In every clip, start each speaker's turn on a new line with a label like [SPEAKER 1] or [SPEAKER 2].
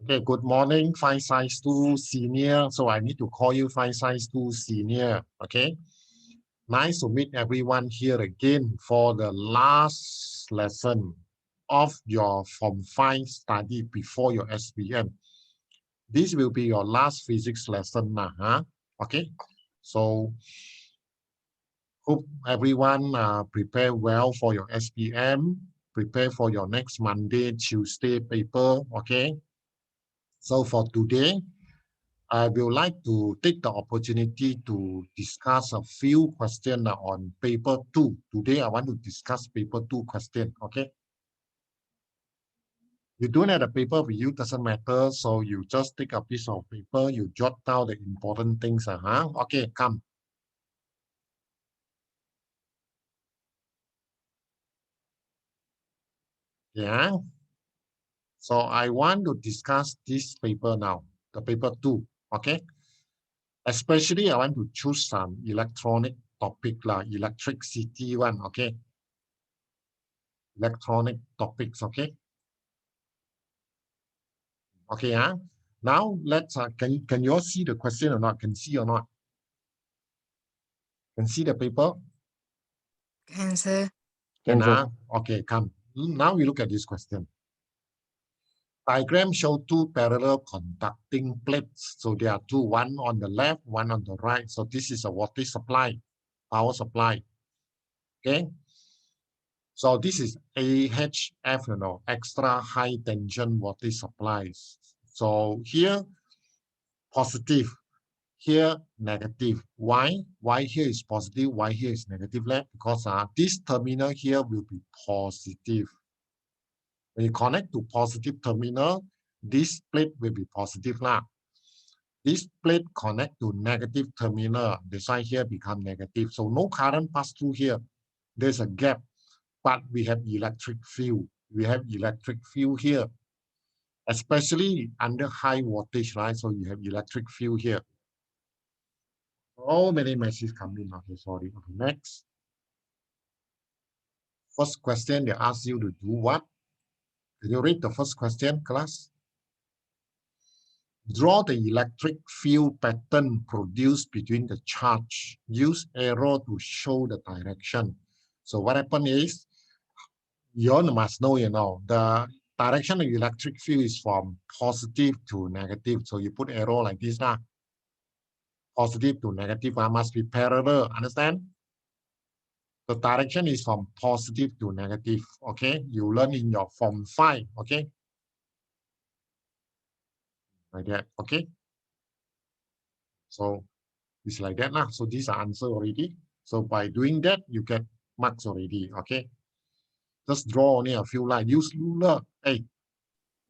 [SPEAKER 1] Okay, good morning, 5 size 2 senior. So I need to call you 5 size 2 senior. Okay, nice to meet everyone here again for the last lesson of your Form 5 study before your SPM. This will be your last physics lesson now, huh? Okay, so hope everyone prepare well for your SPM, prepare for your next Monday, Tuesday paper, okay? So for today, I will like to take the opportunity to discuss a few questions on paper 2. Today, I want to discuss paper 2 question, okay? You don't have a paper with you, doesn't matter. So you just take a piece of paper, you jot down the important things. Okay, come. Yeah. So I want to discuss this paper now, the paper 2, okay? Especially I want to choose some electronic topic, electricity one, okay? Electronic topics, okay? Okay, now let's can you all see the question or not? Can see or not? Can see the paper?
[SPEAKER 2] Can, sir.
[SPEAKER 1] Can,
[SPEAKER 3] sir.
[SPEAKER 1] okay, come. Now we look at this question. Diagram show two parallel conducting plates. So there are two, one on the left, one on the right. So this is a water supply, power supply. Okay. So this is AHF, extra high tension water supplies. So here, positive. Here, negative. Why? Why here is positive? Why here is negative? Because this terminal here will be positive. When you connect to positive terminal, this plate will be positive lah. This plate connect to negative terminal. The side here become negative. So no current pass through here. There's a gap, but we have electric field. We have electric field here, especially under high voltage, right? So you have electric field here. So many messages come in. Okay, sorry. Okay, next. First question, they ask you to do what? Can you read the first question, class? Draw the electric field pattern produced between the charge. Use arrow to show the direction. So what happened is, you all must know, the direction of electric field is from positive to negative. So you put arrow like this now. Positive to negative must be parallel. Understand? The direction is from positive to negative. Okay, you learn in your Form 5. Okay, like that. Okay, so it's like that now. So these are answer already. So by doing that, you get marks already. Okay, just draw only a few lines. Use ruler. Hey,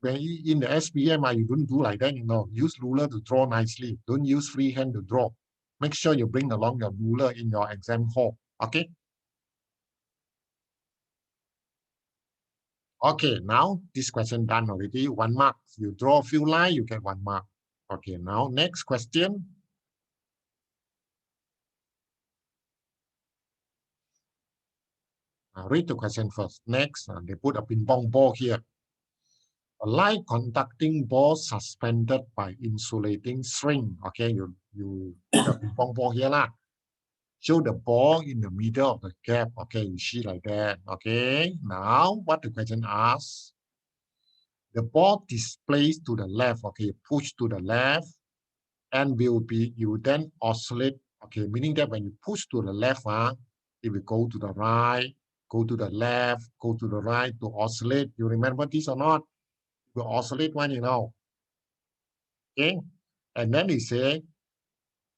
[SPEAKER 1] when in the SPM, you don't do like that. Use ruler to draw nicely. Don't use freehand to draw. Make sure you bring along your ruler in your exam hall. Okay. Okay, now this question done already. 1 mark. You draw a few lines, you get 1 mark. Okay, now next question. Read the question first. Next, they put a ping pong ball here. A light conducting ball suspended by insulating string. Okay, you put a ping pong ball here lah. Show the ball in the middle of the gap. Okay, you see like that. Okay, now what the question asks? The ball displays to the left. Okay, push to the left, and you then oscillate. Okay, meaning that when you push to the left, it will go to the right, go to the left, go to the right to oscillate. You remember this or not? You will oscillate one, Okay, and then he say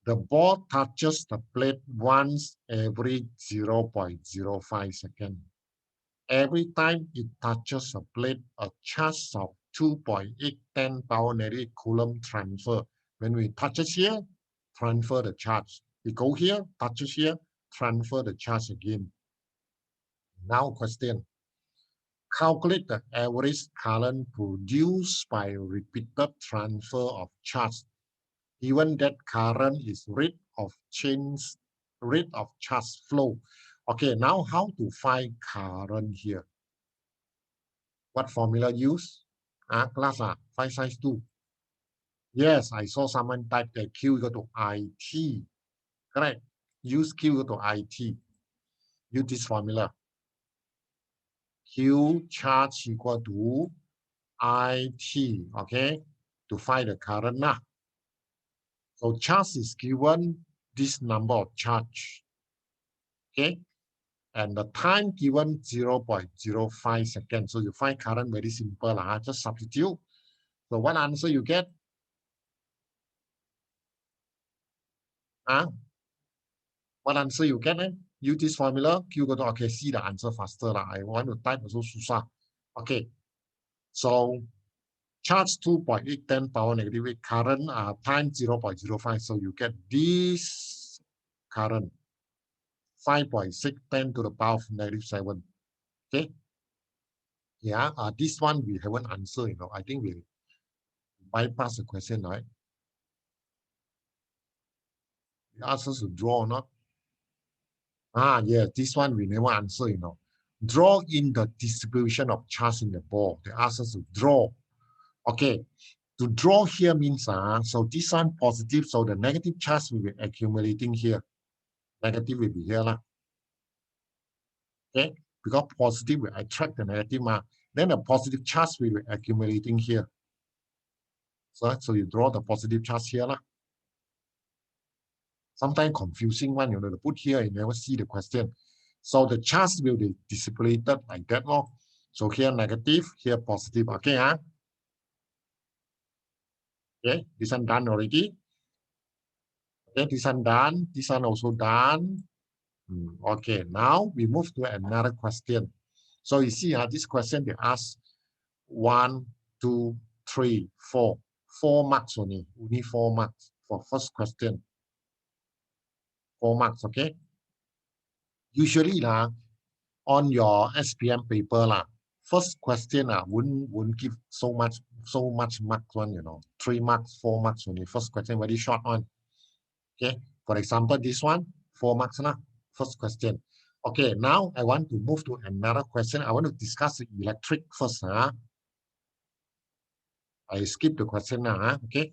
[SPEAKER 1] the ball touches the plate once every 0.05 seconds. Every time it touches a plate, a charge of 2.810 power negative coulomb transfer. When we touches here, transfer the charge. We go here, touches here, transfer the charge again. Now question. Calculate the average current produced by repeated transfer of charge. Given that current is rate of charge flow. Okay, now how to find current here? What formula use? Class, file size 2. Yes, I saw someone type that Q equal to IT. Correct. Use Q equal to IT. Use this formula. Q charge equal to IT, okay, to find the current now. So charge is given this number of charge, okay, and the time given 0.05 seconds. So you find current very simple, just substitute. So what answer you get? What answer you get? Use this formula. Q go to, okay, see the answer faster. I want to type also susah. Okay, so charge 2.8 power negative 8, current time 0.05. So you get this current 5.6 to the power of negative 7. Okay. Yeah, this one we haven't answered, I think we bypass the question, right? They ask us to draw or not. Yes, this one we never answer, Draw in the distribution of charge in the ball. They ask us to draw. Okay, to draw here means, so this one positive, so the negative charge will be accumulating here. Negative will be here. Okay, because positive will attract the negative, then the positive charge will be accumulating here. So you draw the positive charge here. Sometimes confusing one, to put here, you never see the question. So the charge will be dissipated like that. So here negative, here positive. Okay, okay, this one done already. Okay, this one done. This one also done. Okay, now we move to another question. So you see, this question they ask 1, 2, 3, 4. 4 marks only 4 marks for first question. 4 marks, okay? Usually, on your SPM paper, first question wouldn't give so much marks one, 3 marks, 4 marks only. First question very short one. Okay, for example, this one 4 marks first question. Okay, now I want to move to another question. I want to discuss the electric first. I skip the question now. Okay.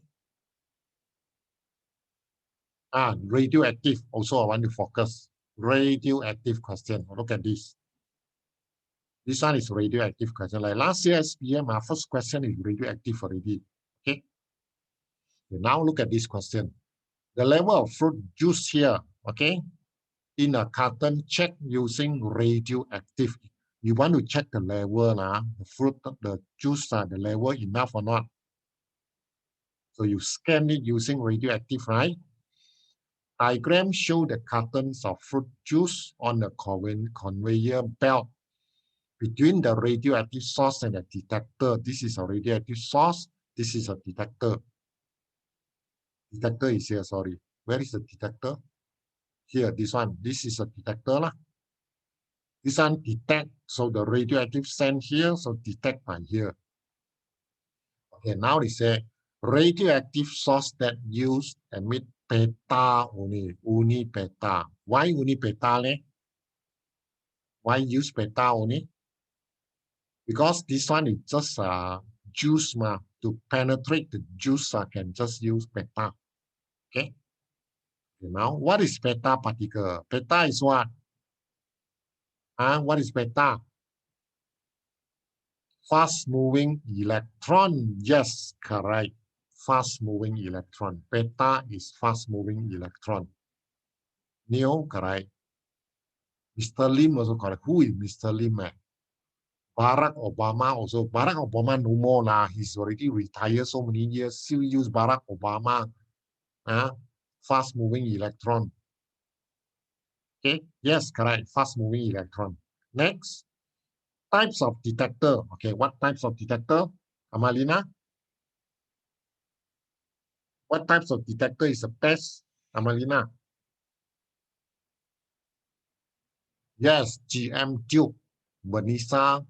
[SPEAKER 1] Radioactive. Also, I want to focus. Radioactive question. Look at this. This one is radioactive question. Like last year SPM, our first question is radioactive already. Okay. Now look at this question. The level of fruit juice here, okay, in a carton, check using radioactive. You want to check the level, the fruit, the juice, the level enough or not. So you scan it using radioactive, right? Diagram show the cartons of fruit juice on the conveyor belt between the radioactive source and the detector. This is a radioactive source. This is a detector. Detector is here, sorry. Where is the detector? Here, this one. This is a detector. This one detect, so the radioactive sent here, so detect by here. Okay, now they say radioactive source that use emit beta only beta. Why only beta? Why use beta only? Because this one is just juice to penetrate the juice can just use beta. Okay. Now, what is beta particle? Beta is what? What is beta? Fast-moving electron. Yes, correct. Fast-moving electron. Beta is fast-moving electron. Neo, correct. Mr. Lim also correct. Who is Mr. Lim? Barack Obama also. Barack Obama no more. He's already retired so many years. Still use Barack Obama. Fast-moving electron. Okay. Yes, correct. Fast-moving electron. Next. Types of detector. Okay, what types of detector? Amalina? What types of detector is the best? Amalina? Yes, GM tube. Vanessa,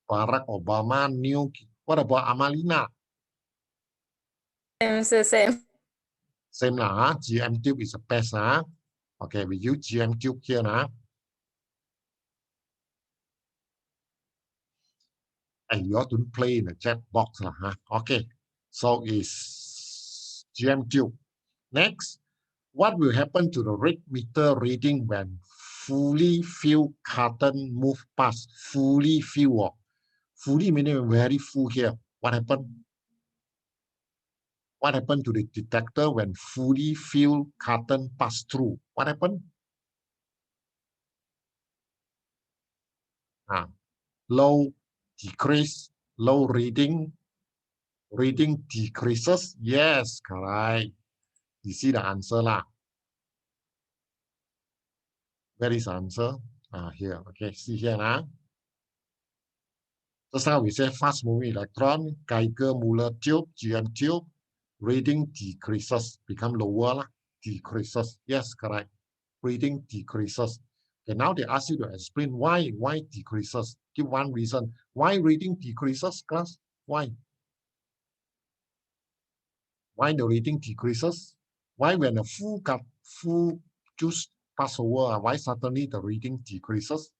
[SPEAKER 1] Barack Obama, new. What about Amalina?
[SPEAKER 2] Same.
[SPEAKER 1] Same GM tube is the best. Okay, we use GM tube here. And you ought to play in the chat box lah, huh? Okay, so it's GM tube. Next, what will happen to the rate meter reading when fully filled carton move past? Fully filled, fully meaning very full here. What happened? What happened to the detector when fully filled carton pass through? What happened? Low decrease, low reading decreases. Yes, correct. You see the answer lah. Where is the answer? Here. Okay, see here now. Just now we say fast moving electron, Geiger-Müller tube, GM tube, reading decreases, become lower lah, decreases. Yes, correct. Reading decreases. Okay, now they ask you to explain why decreases. Give one reason. Why reading decreases, class? Why? Why the reading decreases? Why when a full juice pass over, why suddenly the reading decreases?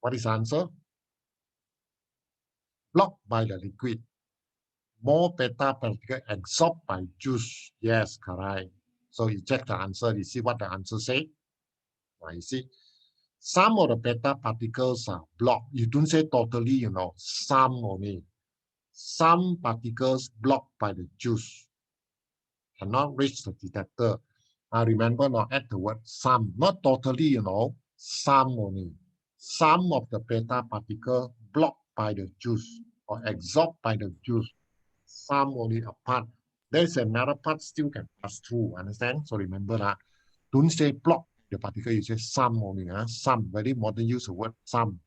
[SPEAKER 1] What is the answer? Blocked by the liquid. More beta particle absorbed by juice. Yes, correct. So you check the answer. You see what the answer say? You see, some of the beta particles are blocked. You don't say totally, you know, some only. Some particles blocked by the juice cannot reach the detector. Remember, not add the word some, not totally, you know, some only. Some of the beta particle blocked by the juice or absorbed by the juice. Some only a part. There's another part still can pass through. Understand? So remember that. Don't say block the particle. You say some only. Some. Very modern use the word some.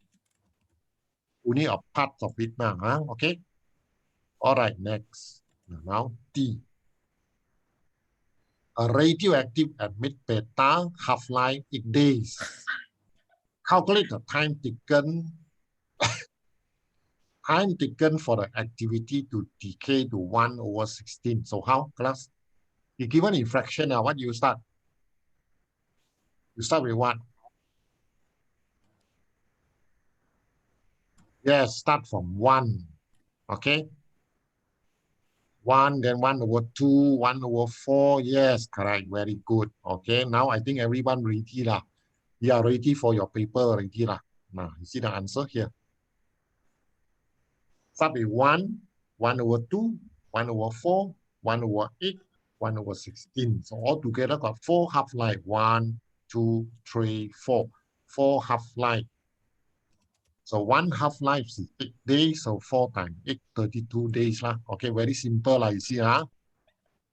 [SPEAKER 1] Only a part of it now. Okay. All right. Next. Now D. A radioactive emit beta half-life in days. Calculate the time taken for the activity to decay to 1/16. So how, class? You given in fraction now, what do you start? You start with what? Yes, start from 1. Okay? 1, then 1/2, 1/4. Yes, correct. Very good. Okay, now I think everyone ready lah. You are ready for your paper already lah. Now, you see the answer here. Start with 1, 1/2, 1/4, 1/8, 1/16. So all together got 4 half-life. 1, 2, 3, 4. 4 half-life. So 1 half-life is 8 days, so 4 times 8, 32 days lah. Okay, very simple lah, you see, huh?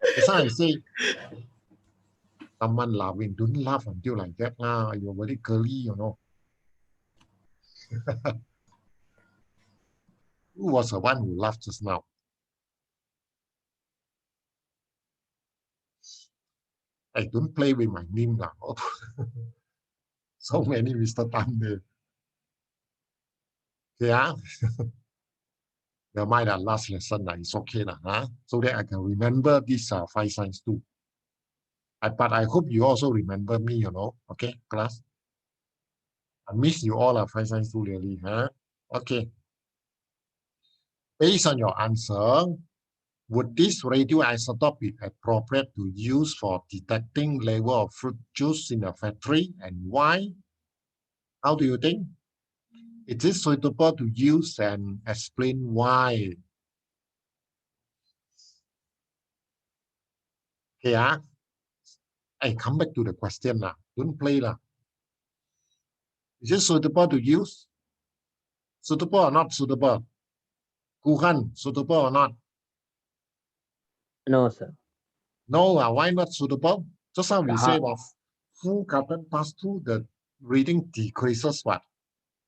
[SPEAKER 1] That's why I say, someone laughing, don't laugh until like that lah. You're very girly, you know. Who was the one who laughed just now? Hey, don't play with my name now. So many Mr. Tan there. Yeah. Never mind that last lesson, it's okay lah, huh? So that I can remember this 5 science too. But I hope you also remember me, you know. Okay, class. I miss you all 5 science too really, huh? Okay. Based on your answer, would this radioisotope be appropriate to use for detecting level of fruit juice in a factory, and why? How do you think? It is suitable to use, and explain why. Okay, I come back to the question now. Don't play lah. Is it suitable to use? Suitable or not suitable? Kuhan, suitable or not?
[SPEAKER 3] No, sir.
[SPEAKER 1] No, why not suitable? Just now we say about full carbon pass through, the reading decreases what?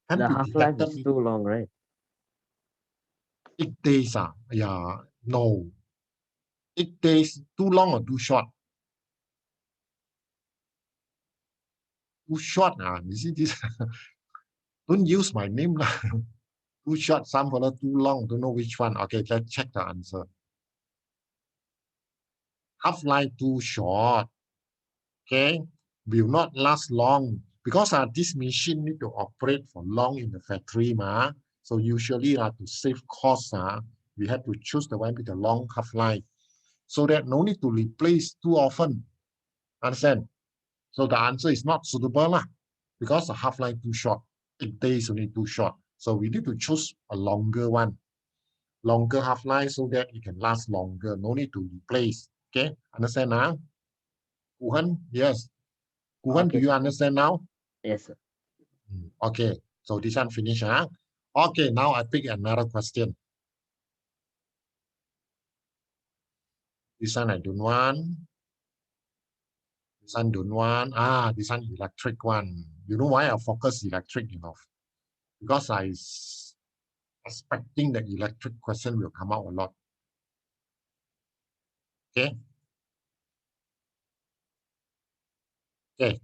[SPEAKER 3] The half-life is too long, right?
[SPEAKER 1] 8 days, yeah, no. 8 days, too long or too short? Too short, you see this? Don't use my name lah. Too short, some fella too long, don't know which one. Okay, let's check the answer. Half-life too short, okay, will not last long because this machine need to operate for long in the factory, So usually to save costs, we have to choose the one with the long half-life so that no need to replace too often. Understand? So the answer is not suitable because the half-life too short. 8 days only too short. So we need to choose a longer one. Longer half-life so that it can last longer. No need to replace. Okay? Understand now? Kuhan? Yes. Kuhan,
[SPEAKER 3] Okay.
[SPEAKER 1] do you understand now?
[SPEAKER 3] Yes, sir.
[SPEAKER 1] Okay. So this one finish. Okay, now I pick another question. This one I don't want. This one don't want. This one electric one. You know why I focus electric enough? Because I expecting the electric question will come out a lot. Okay. Okay.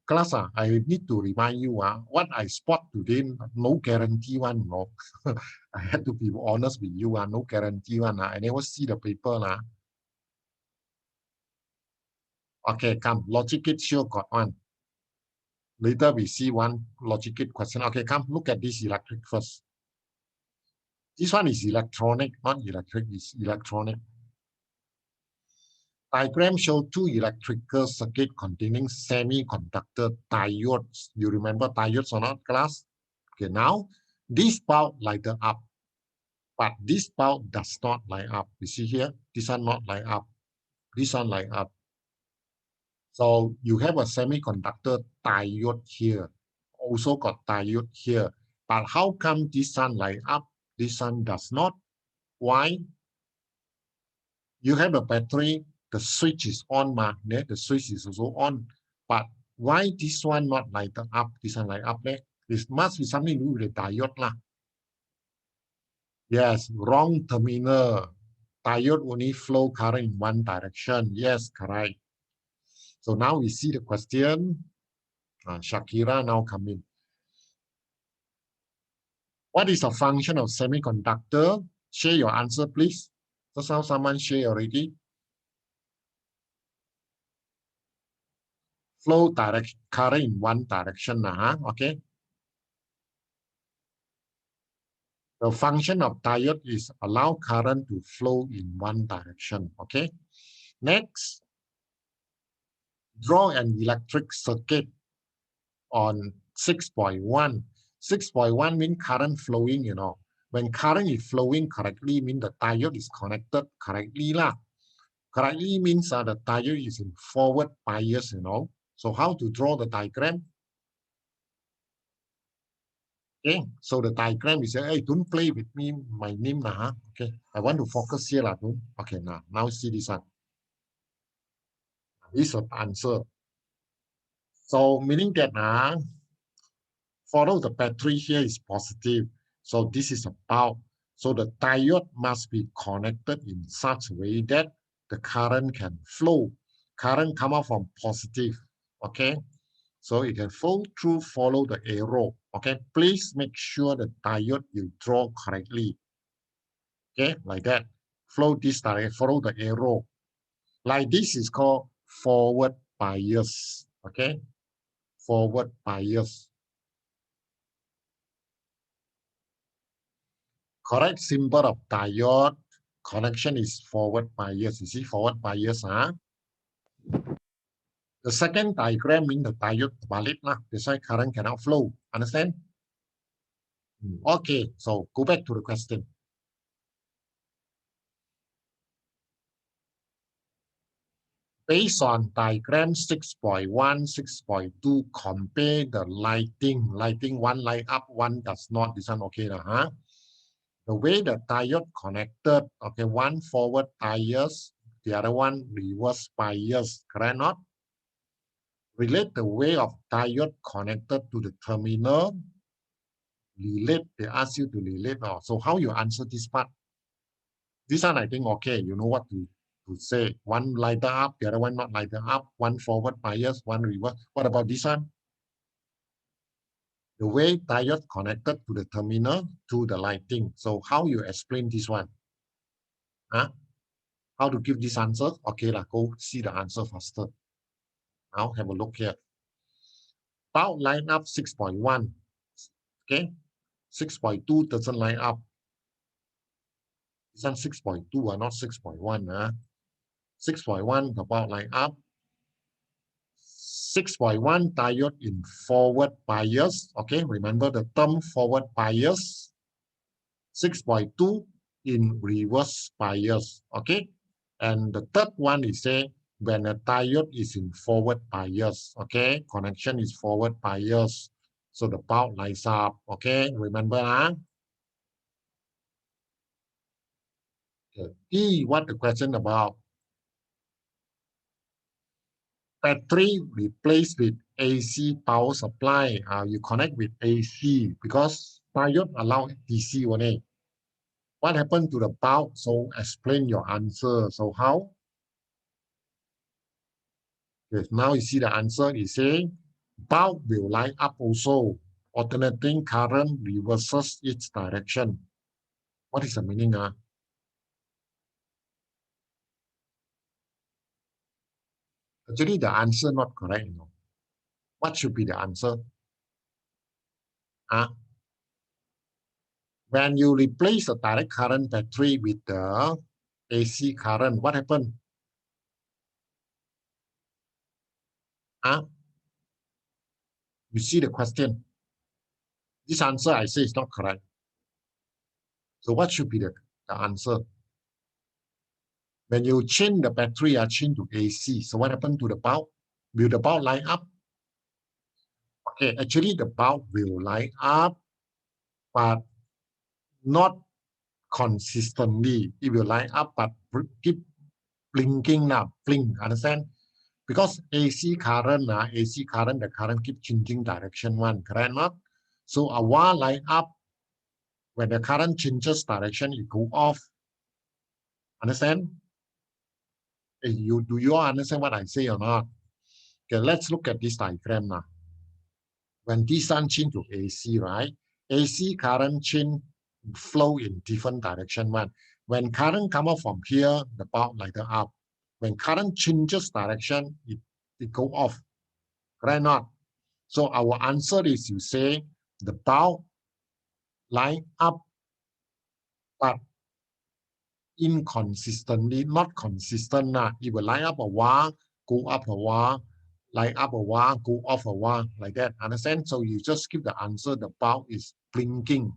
[SPEAKER 1] Class, I need to remind you, what I spot today, no guarantee one, no. I had to be honest with you, no guarantee one. I never see the paper. Okay, come. Logic it sure got one. Later we see one logic it question. Okay, come look at this electric first. This one is electronic, not electric, it's electronic. Diagram show two electrical circuit containing semiconductor diodes. You remember diodes or not, class? Okay, now this bulb lighted up, but this bulb does not light up. You see here, this one not light up, this one light up. So you have a semiconductor diode here, also got diode here. But how come this one light up, this one does not? Why? You have a battery, the switch is on, the switch is also on. But why this one not light up, this one light up? This must be something to do with the diode. Yes, wrong terminal. Diode only flow current in one direction. Yes, correct. So now we see the question. Shakira now come in. What is a function of semiconductor? Share your answer, please. Just now someone share already. Flow direct current in one direction. Okay. The function of diode is allow current to flow in one direction. Okay. Next, draw an electric circuit on 6.1. 6.1 means current flowing, When current is flowing correctly, means the diode is connected correctly. Correctly means the diode is in forward bias, So how to draw the diagram? Okay, so the diagram is, hey, don't play with me, my name. Okay, I want to focus here. Okay, now see this one. This is the answer. So meaning that follow the battery here is positive. So this is a bulb. So the diode must be connected in such a way that the current can flow. Current come out from positive. Okay. So it can flow through, follow the arrow. Okay. Please make sure the diode you draw correctly. Okay, like that. Flow this direction, follow the arrow. Like this is called forward bias. Okay. Forward bias. Correct symbol of diode connection is forward bias. You see forward bias. The second diagram means the diode valid. That's why current cannot flow. Understand? Okay, so go back to the question. Based on diagram 6.1, 6.2, compare the lighting. Lighting, one light up, one does not. This one okay. The way the diode connected, okay, one forward bias, the other one reverse bias, correct not? Relate the way of diode connected to the terminal. Relate, they ask you to relate. So how you answer this part? This one I think okay, you know what to say. One lighter up, the other one not lighter up, one forward bias, one reverse. What about this one? The way diode connected to the terminal to the lighting. So how you explain this one? How to give this answer? Okay, go see the answer faster. Now have a look here. Bulb line up 6.1. Okay. 6.2 doesn't line up. It's on 6.2, not 6.1. 6.1 about line up. 6.1 diode in forward bias. Okay, remember the term forward bias. 6.2 in reverse bias. Okay, and the third one is say when a diode is in forward bias. Okay, connection is forward bias, so the bulb lights up. Okay, remember, huh? E, what the question about? Battery replaced with AC power supply. You connect with AC because diode allow DC only. What happened to the bulb? So explain your answer. So how? Yes, now you see the answer is saying bulb will light up also. Alternating current reverses its direction. What is the meaning? Actually, the answer not correct. What should be the answer? When you replace the direct current battery with the AC current, what happened? You see the question. This answer I say is not correct. So what should be the answer? When you change the battery, change to AC. So what happened to the bulb? Will the bulb light up? Okay, actually the bulb will light up, but not consistently. It will light up, but keep blinking now, blink, understand? Because AC current, the current keep changing direction one, correct not? So a while light up, when the current changes direction, it go off. Understand? Do you understand what I say or not? Okay, let's look at this diagram now. When this one change to AC, right? AC current change flow in different direction one. When current come up from here, the bulb light up. When current changes direction, it go off. Right not? So our answer is you say the bulb light up, but inconsistently, not consistent. It will light up a while, go up a while, light up a while, go off a while, like that. Understand? So you just give the answer, the bulb is blinking.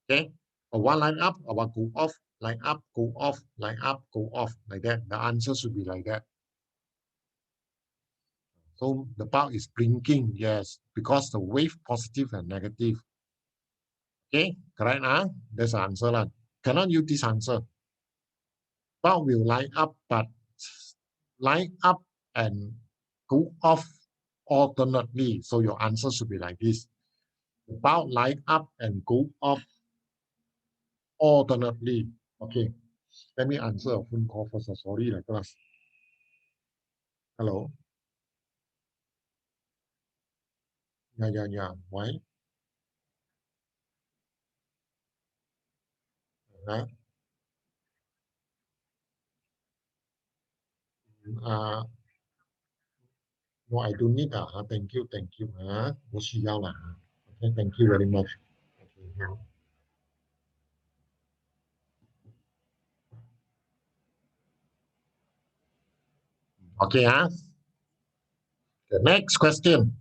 [SPEAKER 1] Okay? A while light up, a while go off, light up, go off, light up, go off, like that. The answer should be like that. So the bulb is blinking, yes, because the wave positive and negative. Okay, correct now? That's the answer. Cannot use this answer. Bulb will light up, but light up and go off alternately. So your answer should be like this. The bulb light up and go off alternately. Okay, let me answer a phone call first. Sorry, class. Hello. Yeah. Why? Uh, no, I don't need. Thank you. 我需要了. Okay, thank you very much. Okay, the next question.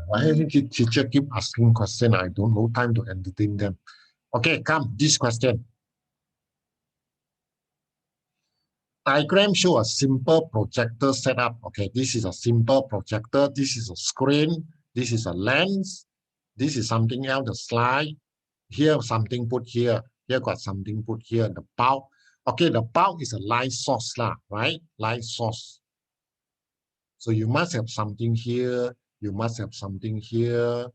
[SPEAKER 1] Why did teacher keep asking question? I don't know time to entertain them. Okay, come, this question. Diagram show a simple projector setup. Okay, this is a simple projector. This is a screen. This is a lens. This is something else, the slide. Here, something put here. Here got something put here. The bulb. Okay, the bulb is a light source, right? Light source. So you must have something here. You must have something here.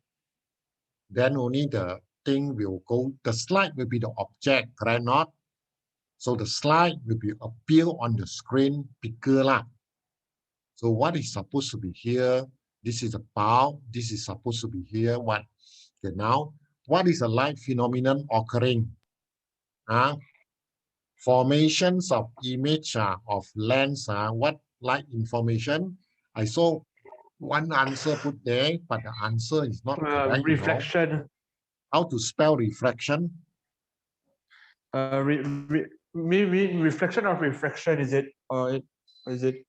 [SPEAKER 1] Then only the thing will go. The slide will be the object, correct not? So the slide will be appear on the screen bigger. So what is supposed to be here? This is a bulb. This is supposed to be here. What? Okay, now, what is a light phenomenon occurring? Formations of image of lens. What light information. I saw one answer put there, but the answer is not correct.
[SPEAKER 4] Reflection.
[SPEAKER 1] How to spell reflection?
[SPEAKER 4] Reflection or refraction, is it? Or is it?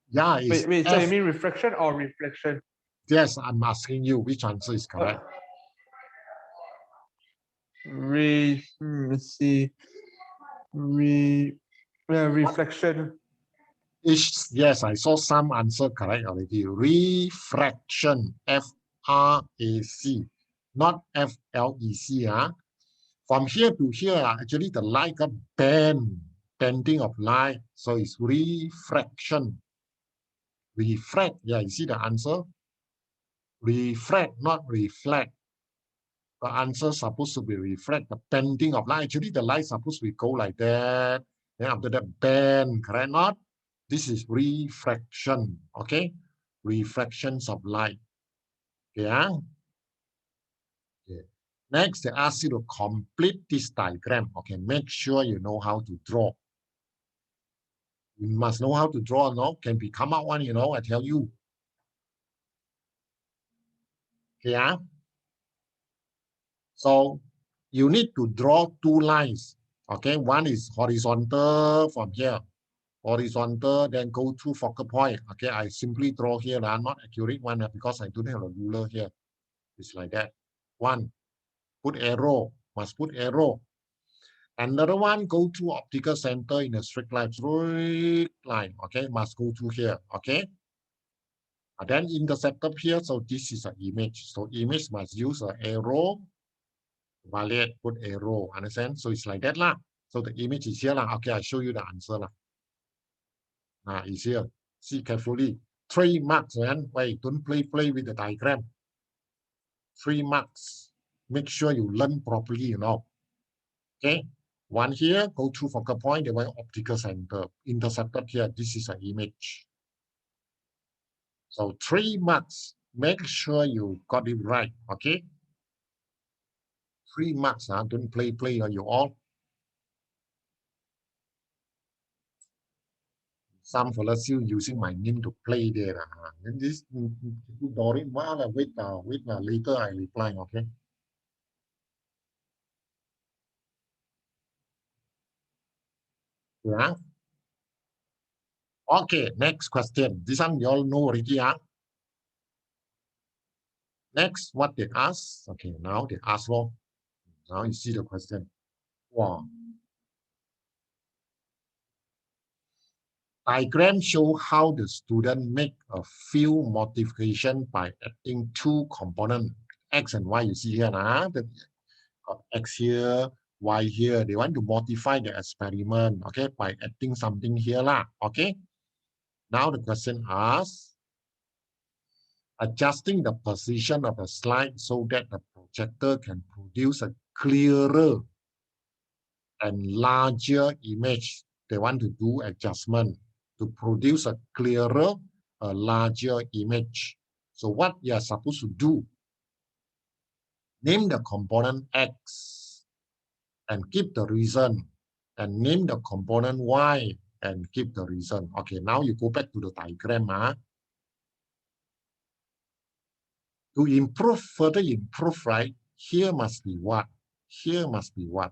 [SPEAKER 1] Yeah, it's
[SPEAKER 4] wait, so
[SPEAKER 1] F.
[SPEAKER 4] you mean reflection or reflection?
[SPEAKER 1] Yes, I'm asking you which answer is correct.
[SPEAKER 4] Let's see. Reflection.
[SPEAKER 1] Yes, I saw some answer correct already. Refraction, F-R-A-C, not F-L-E-C. From here to here, actually the light got bending of light. So it's refraction. Refract, yeah, you see the answer? Refract, not reflect. The answer is supposed to be reflect, the bending of light. Actually, the light is supposed to go like that. Then after that, bend, correct? Not? This is refraction, okay? Refractions of light. Yeah. Okay. Next, they ask you to complete this diagram. Okay, make sure you know how to draw. You must know how to draw, no? Can be come out one, I tell you. Yeah. So you need to draw two lines. Okay, one is horizontal from here. Horizontal, then go to focal point. Okay, I simply draw here, not accurate one because I don't have a ruler here. It's like that. One, put arrow, must put arrow. Another one, go to optical center in a straight line. Okay, must go to here. Okay. And then intercept up here. So this is an image. So image must use an arrow. Valid, put arrow. Understand? So it's like that lah. So the image is here lah. Okay, I show you the answer lah. It's here. See carefully. 3 marks, man. Wait, don't play with the diagram. 3 marks. Make sure you learn properly, Okay. One here, go through focal point, the one optical center. Intercepted here. This is an image. So 3 marks. Make sure you got it right. Okay. 3 marks. Don't play you all. Some fellas still using my name to play there. Then this Dorit, wait, later I reply, okay? Yeah. Okay, next question. This one you all know already, Next, what they ask. Okay, now they ask, now you see the question. Wow. Diagram show how the student make a field modification by adding 2 components, X and Y. You see here, the X here, Y here. They want to modify the experiment, okay, by adding something here lah, okay. Now the question asks, adjusting the position of the slide so that the projector can produce a clearer and larger image. They want to do adjustment to produce a clearer, a larger image. So what you are supposed to do, name the component X and give the reason, and name the component Y and give the reason. Okay, now you go back to the diagram. To improve, further improve, right? Here must be what? Here must be what?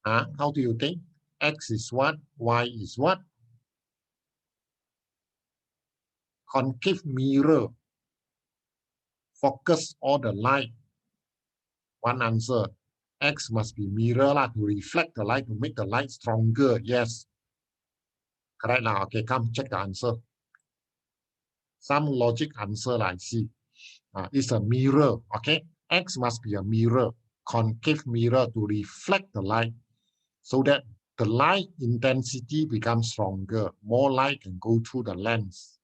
[SPEAKER 1] How do you think? X is what? Y is what? Concave mirror. Focus all the light. One answer. X must be mirror lah, to reflect the light, to make the light stronger. Yes. Correct now. Okay, come check the answer. Some logic answer I see. It's a mirror. Okay. X must be a mirror. Concave mirror to reflect the light so that the light intensity becomes stronger. More light can go through the lens.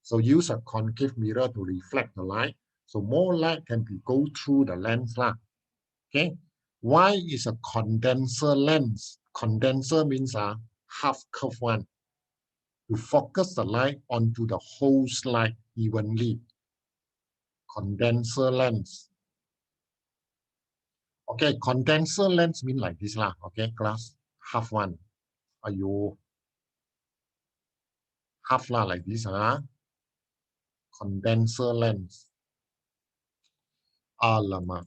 [SPEAKER 1] So use a concave mirror to reflect the light. So more light can go through the lens lah. Okay. Y is a condenser lens. Condenser means half curve one. To focus the light onto the whole slide evenly. Condenser lens. Okay, condenser lens mean like this lah. Okay, class, half one. Ayo, half lah, like this, condenser lens. Alamak.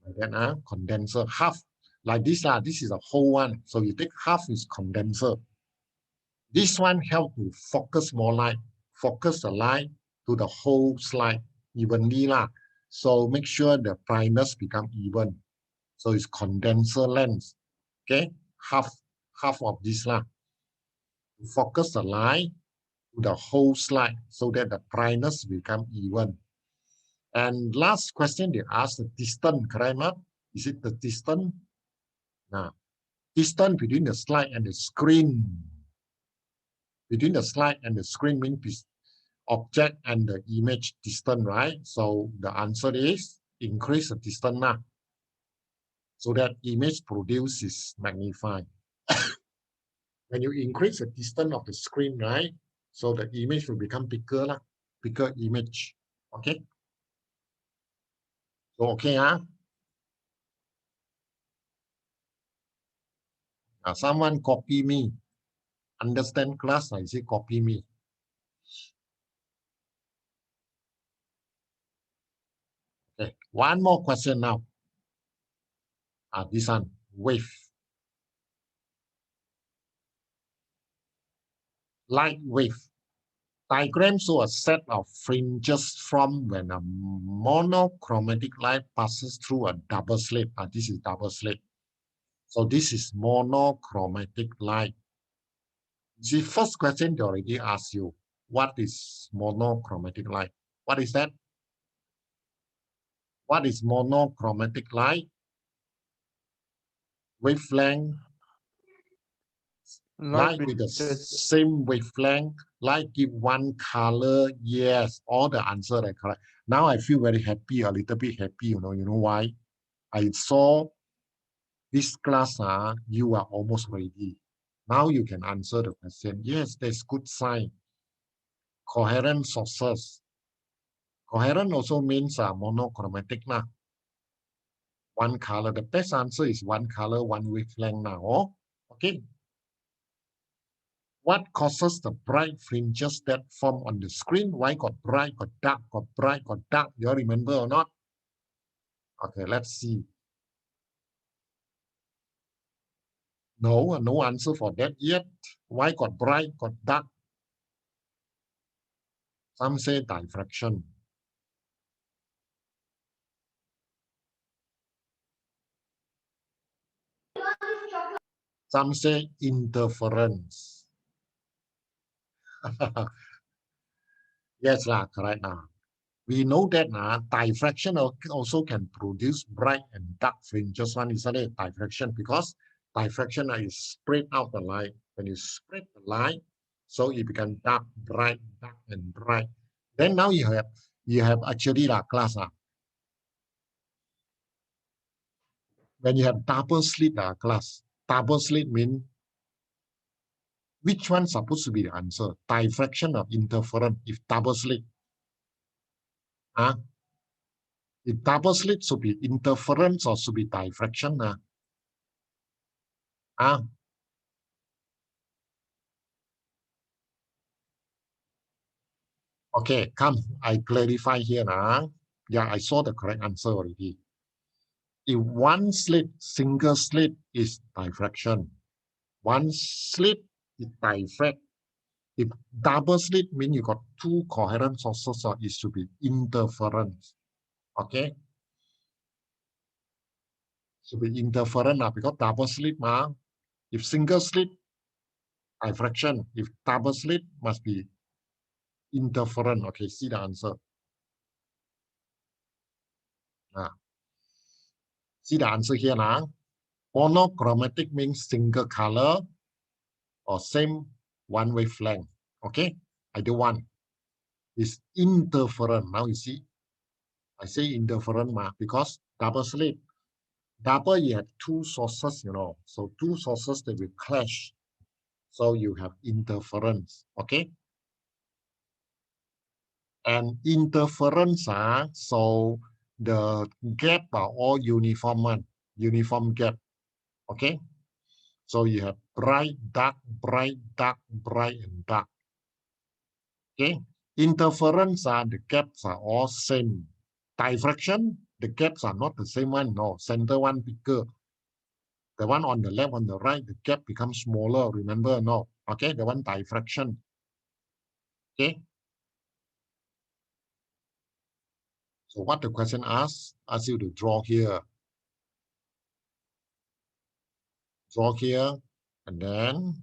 [SPEAKER 1] Like that, condenser, half, like this, this is a whole one. So you take half is condenser. This one help to focus more light, focus the light to the whole slide evenly lah. So make sure the brightness become even. So it's condenser lens. Okay, half of this lah. Focus the light to the whole slide so that the brightness become even. And last question they ask the distance, correct not? Is it the distance? Now, distance between the slide and the screen. Between the slide and the screen means object and the image distance, right? So the answer is increase the distance now, so that image produced is magnified. When you increase the distance of the screen, right? So the image will become bigger lah, bigger image. Okay. So okay, someone copy me. Understand class? I say copy me. Okay. One more question now. This one, wave. Light wave. Diagram show a set of fringes from when a monochromatic light passes through a double slit. This is double slit. So this is monochromatic light. The first question they already asked you, what is monochromatic light? What is that? What is monochromatic light? Wavelength. Light with the same wavelength, light give one color. Yes, all the answer are correct. Now I feel very happy, a little bit happy, you know why? I saw this class, you are almost ready. Now you can answer the question. Yes, that's good sign. Coherent sources. Coherent also means monochromatic lah. One color. The best answer is one color, one wavelength now. Oh, okay. What causes the bright fringes that form on the screen? Why got bright, got dark, got bright, got dark? You all remember or not? Okay, let's see. No, no answer for that yet. Why got bright, got dark? Some say diffraction. Some say interference. Yes, correct. We know that diffraction also can produce bright and dark fringes. One is a diffraction because diffraction is spread out the light. When you spread the light, so it becomes dark, and bright. Then now you have actually class. When you have double slit class, double slit means which one supposed to be the answer? Diffraction or interference? If double slit, if double slit should be interference or should be diffraction? Okay, come, I clarify here now. Yeah, I saw the correct answer already. If one slit, single slit is diffraction. One slit is diffract. If double slit means you got two coherent sources, so it should be interference. Okay? Should be interference because double slit if single slit, diffraction. If double slit, must be interference. Okay, see the answer. See the answer here now. Monochromatic means single color or same one wavelength. Okay, either one is interference. Now you see, I say interference because double slit. Double, you have two sources, so two sources that will clash. So you have interference. Okay, and interference so the gap are all uniform gap. Okay, so you have bright, dark, bright, dark, bright, and dark. Okay. Interference the gaps are all same. Diffraction, the gaps are not the same one. No, center one bigger. The one on the left, on the right, the gap becomes smaller. Remember, no. Okay, the one diffraction. Okay. So what the question asks you to draw here. Draw here, and then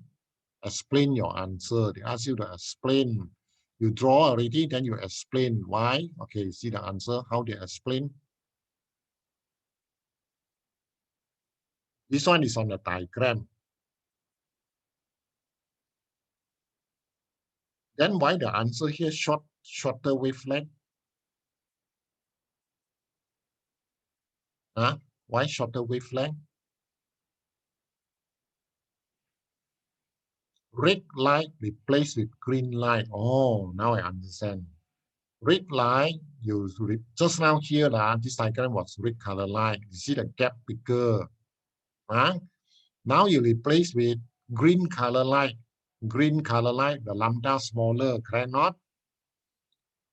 [SPEAKER 1] explain your answer. They ask you to explain. You draw already, then you explain why. Okay, see the answer, how they explain. This one is on the diagram. Then why the answer here shorter wavelength? Huh? Why shorter wavelength? Red light replaced with green light. Oh, now I understand. Red light, just now here, this diagram was red color light. You see the gap bigger. Huh? Now you replace with green color light. Green color light, the lambda smaller, correct not?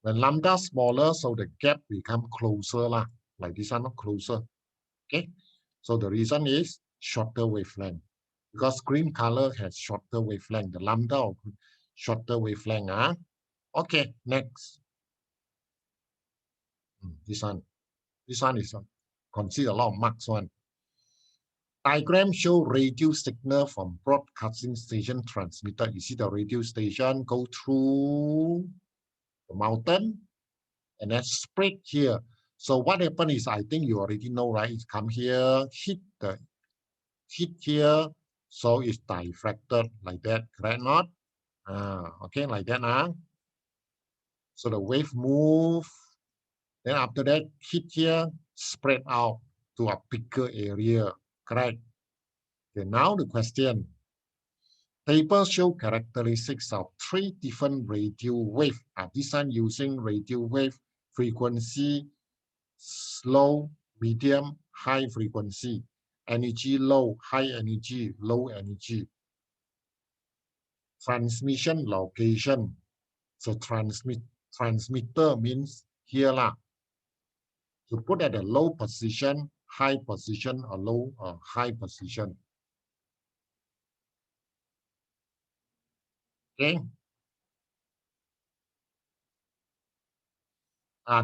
[SPEAKER 1] When lambda smaller, so the gap become closer, like this one, closer. Okay, so the reason is shorter wavelength. Because green color has shorter wavelength, the lambda of shorter wavelength. Okay, next. This one is consider a lot of marks one. Diagram show radio signal from broadcasting station transmitter. You see the radio station go through the mountain and then spread here. So what happened is, I think you already know, right? It come here, hit here, so it's diffracted like that, correct not? Okay, like that. So the wave move, then after that, hit here, spread out to a bigger area, correct? Okay, now the question. Tables show characteristics of 3 different radio wave. This one using radio wave frequency, slow, medium, high frequency, energy low, high energy, low energy. Transmission location. So transmitter means here lah. To put at a low position, high position, or low or high position. Okay.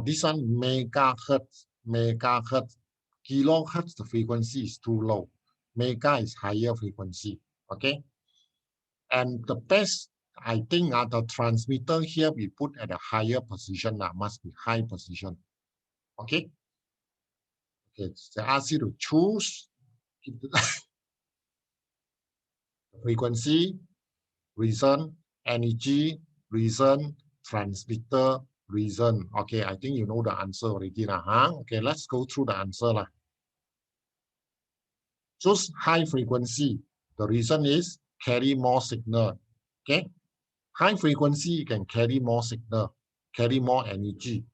[SPEAKER 1] This one megahertz. Kilohertz, the frequency is too low. Mega is higher frequency. Okay. And the best, I think, the transmitter here we put at a higher position. Must be high position. Okay. Okay. They ask you to choose frequency, reason, energy, reason, transmitter, reason. Okay, I think you know the answer already. Okay, let's go through the answer. Choose high frequency. The reason is carry more signal. Okay, high frequency can carry more signal, carry more energy.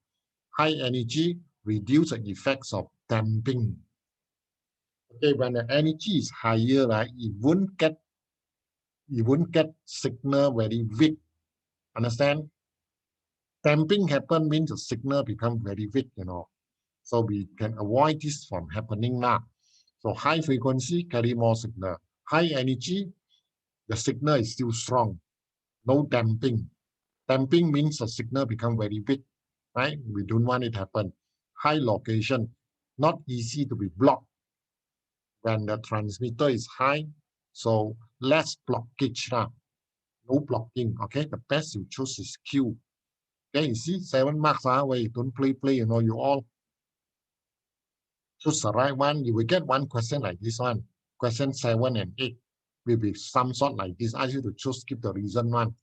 [SPEAKER 1] High energy reduce the effects of damping. Okay, when the energy is higher, right, you won't get signal very weak. Understand? Damping happen means the signal become very weak, So we can avoid this from happening now. So high frequency carry more signal. High energy, the signal is still strong. No damping. Damping means the signal become very weak, right? We don't want it to happen. High location, not easy to be blocked when the transmitter is high. So less blockage now. No blocking. Okay, the best you choose is Q. Okay, you see 7 marks, where you don't play, you all choose the right one. You will get one question like this one. Question 7 and 8 will be some sort like this. Ask you to choose, keep the reason one.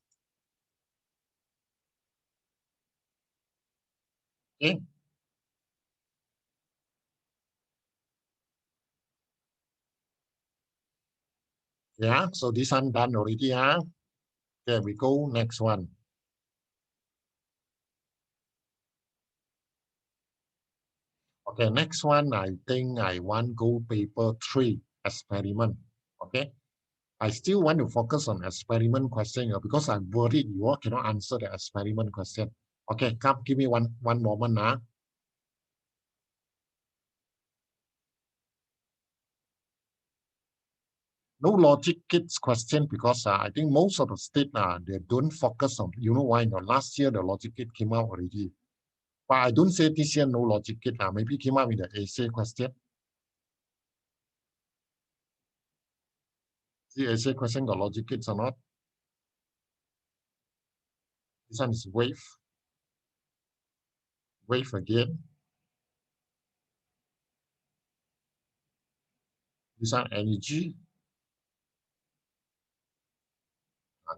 [SPEAKER 1] Okay. Yeah, so this one done already. Okay, we go next one. Okay, next one, I think I want go paper 3 experiment. Okay. I still want to focus on experiment question because I'm worried you all cannot answer the experiment question. Okay, come, give me one moment now. No logic kids question because I think most of the state they don't focus on, you know why? No, last year the logic kit came out already. But I don't say this year no logic kit. Maybe came out with the essay question. The essay question got logic kits or not? This one is wave. Wave again. This one energy.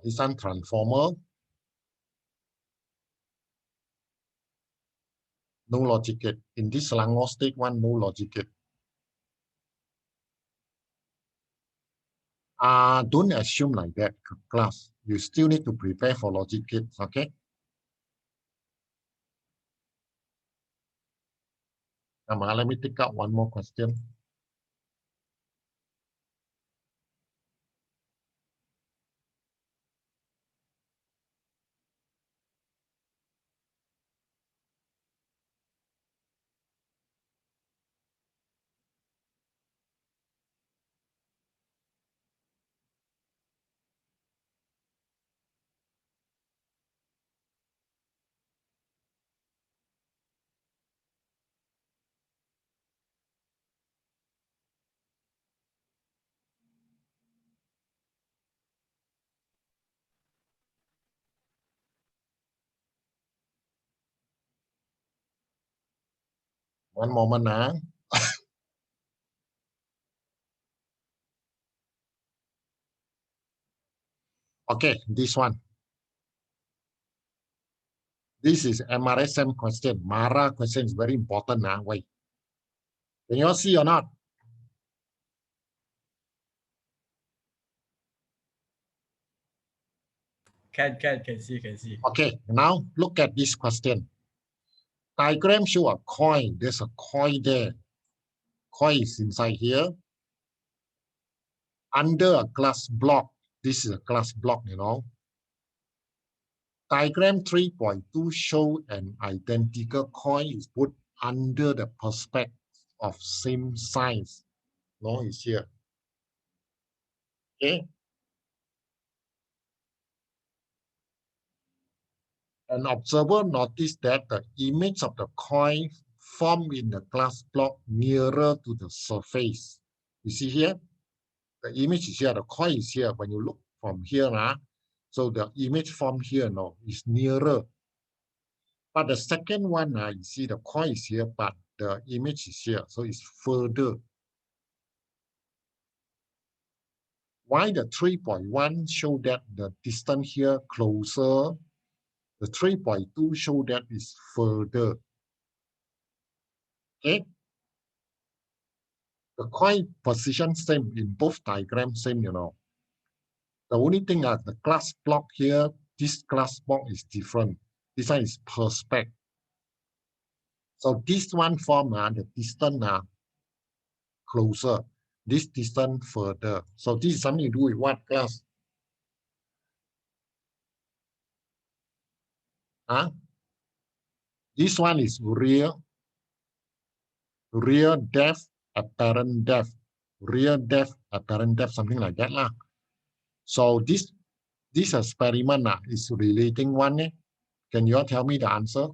[SPEAKER 1] This one transformer. No logic kit. In this Selangor state one, no logic kit. Don't assume like that, class. You still need to prepare for logic kits, okay? Now, let me take out one more question. One moment now. Okay, this one. This is MRSM question. Mara question is very important now. Wait. Can you all see or not?
[SPEAKER 2] Can see.
[SPEAKER 1] Okay, now look at this question. Diagram show a coin. There's a coin there. Coin is inside here. Under a glass block. This is a glass block, you know. Diagram 3.2 show an identical coin is put under the perspective of same size. No, it's here. Okay. An observer noticed that the image of the coin formed in the glass block nearer to the surface. You see here? The image is here, the coin is here. When you look from here, so the image formed here no, is nearer. But the second one, you see the coin is here, but the image is here, so it's further. Why the 3.1 show that the distance here closer? The 3.2 show that is further. Okay. The coin position same in both diagrams, same, you know. The only thing is the glass block here, this glass block is different. This one is perspective. So this one form, the distance closer. This distance further. So this is something to do with what class? This one is real depth, apparent depth. Real depth, apparent depth, something like that lah. So this experiment is relating one. Can you all tell me the answer?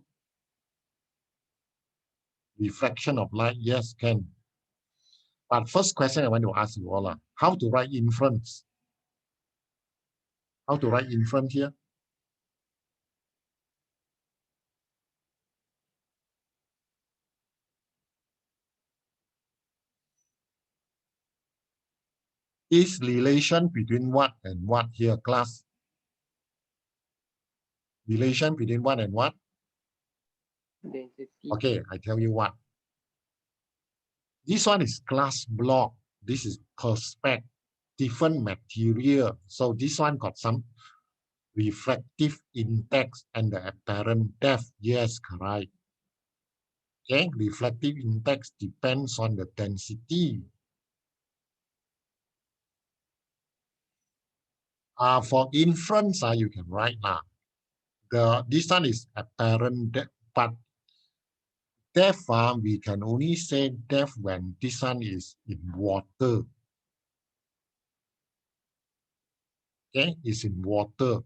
[SPEAKER 1] Reflection of light, yes, can. But first question I want to ask you all, how to write inference? How to write inference here? Is relation between what and what here, class? Relation between what and what?
[SPEAKER 3] Density.
[SPEAKER 1] Okay, I tell you what. This one is glass block. This is perspective, different material. So this one got some refractive index and the apparent depth. Yes, correct. Okay, reflective index depends on the density. For inference, you can write now. This one is apparent depth, but depth, we can only say depth when this one is in water. Okay, it's in water.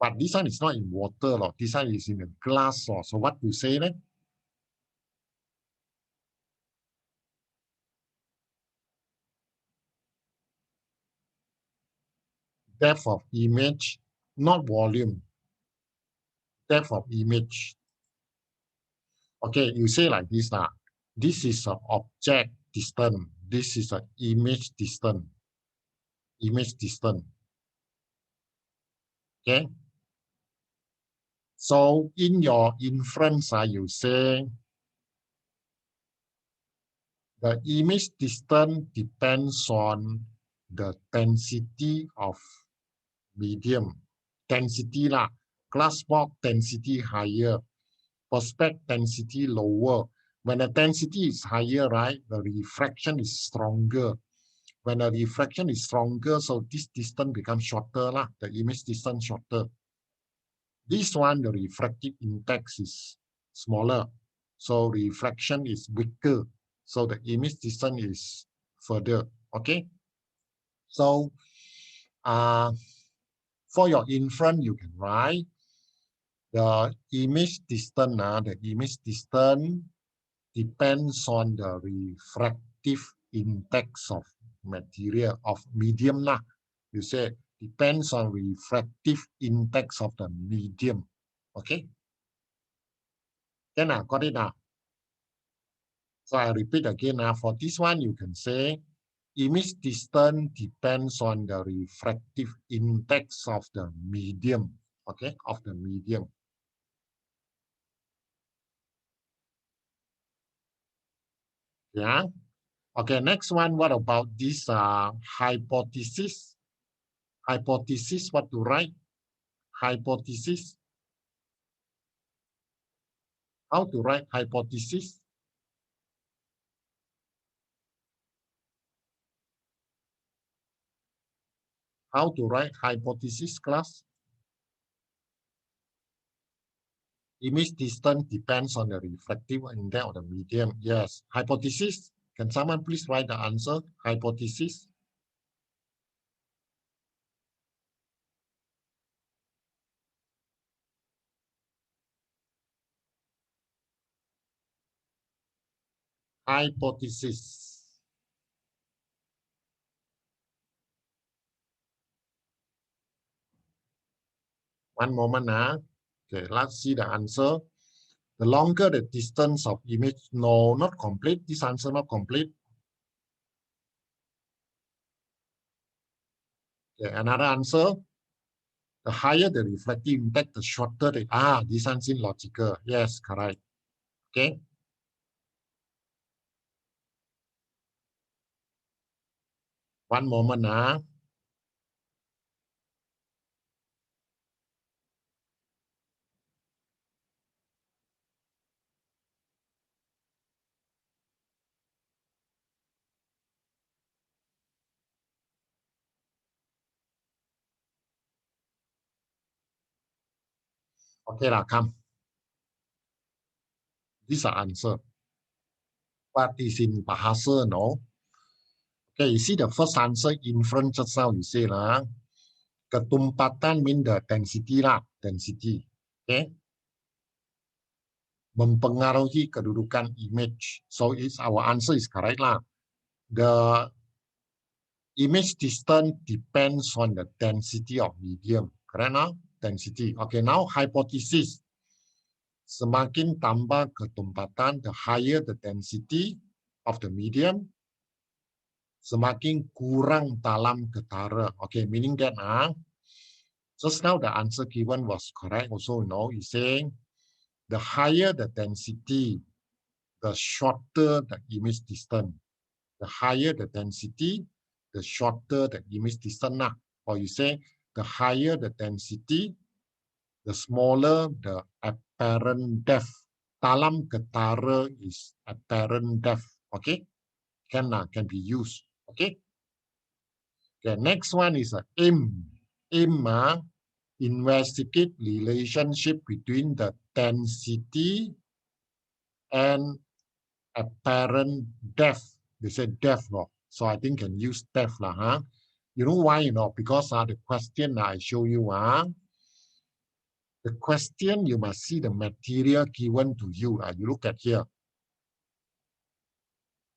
[SPEAKER 1] But this one is not in water, this one is in a glass. So what you say then? Depth of image, not volume. Depth of image. Okay, you say like this now. This is an object distance. This is an image distance. Image distance. Okay. So in your inference, you say the image distance depends on the density of medium. Density lah. Glass box density higher. Perspex density lower. When the density is higher, right, the refraction is stronger. When the refraction is stronger, so this distance becomes shorter lah. The image distance shorter. This one, the refractive index is smaller. So refraction is weaker. So the image distance is further. Okay. So for your inference, you can write the image distance. The image distance depends on the refractive index of material, of medium lah. You say depends on refractive index of the medium. Okay. Then I got it now. So I repeat again. For this one, you can say image distance depends on the refractive index of the medium. Okay, of the medium. Yeah. Okay, next one. What about this hypothesis? Hypothesis, what to write? Hypothesis. How to write hypothesis? How to write hypothesis, class? Image distance depends on the refractive index of the medium. Yes. Hypothesis. Can someone please write the answer? Hypothesis. Hypothesis. One moment now. Okay, let's see the answer. The longer the distance of image, no, not complete. This answer not complete. Okay, another answer. The higher the reflective index, the shorter the this answer is logical. Yes, correct. Okay. One moment now. Okay lah, come. This is the answer. What is in Bahasa, no? Okay, you see the first answer inference just now you say lah. Ketumpatan mean the density lah, density. Okay. Mempengaruhi kedudukan image. So it's our answer is correct lah. The image distance depends on the density of medium. Correct now? Density. Okay, now hypothesis. Semakin tambah ketumpatan, the higher the density of the medium, semakin kurang dalam ketara. Okay, meaning that just now the answer given was correct. Also, it's saying the higher the density, the shorter the image distance. The higher the density, the shorter the image distance. Or you say the higher the density, the smaller the apparent depth Dalam ketara is apparent depth. Okay, can be used. Okay. Okay, next one is aim. Aim investigate relationship between the density and apparent depth. They said depth, no? So I think can use depth, huh? You know why? Because the question I show you, the question you must see the material given to you. You look at here.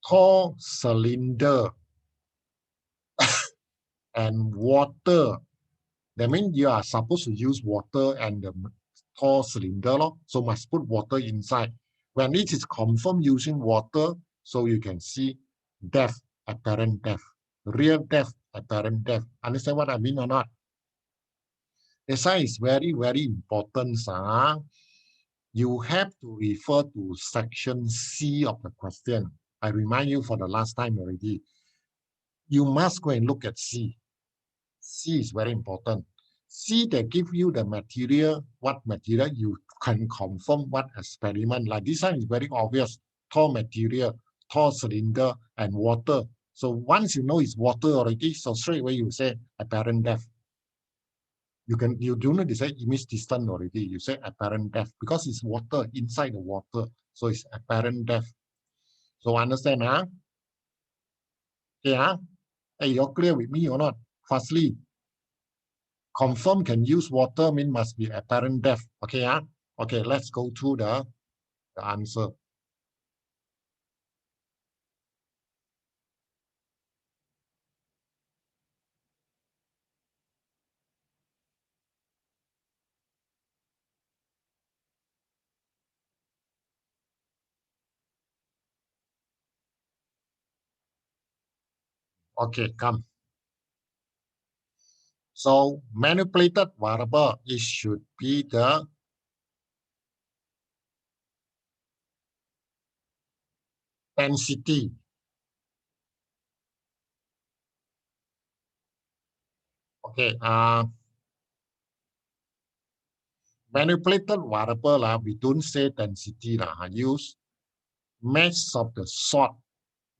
[SPEAKER 1] Tall cylinder and water. That means you are supposed to use water and the tall cylinder, so must put water inside. When it is confirmed using water, so you can see depth, apparent depth, real depth, apparent depth. Understand what I mean or not? This is very, very important. You have to refer to section C of the question. I remind you for the last time already. You must go and look at C. C is very important. C, they give you the material, what material you can confirm what experiment. Like this one is very obvious. Tall material, tall cylinder, and water. So once you know it's water already, so straight away you say apparent depth. You do not say image distance already. You say apparent depth because it's water inside the water. So it's apparent depth. So understand, huh? Okay, huh? Hey, you're clear with me or not? Firstly, confirm can use water mean must be apparent depth. Okay, okay, let's go to the answer. Okay, come. So manipulated variable, it should be the density. Okay, manipulated variable, we don't say density, use mass of the salt.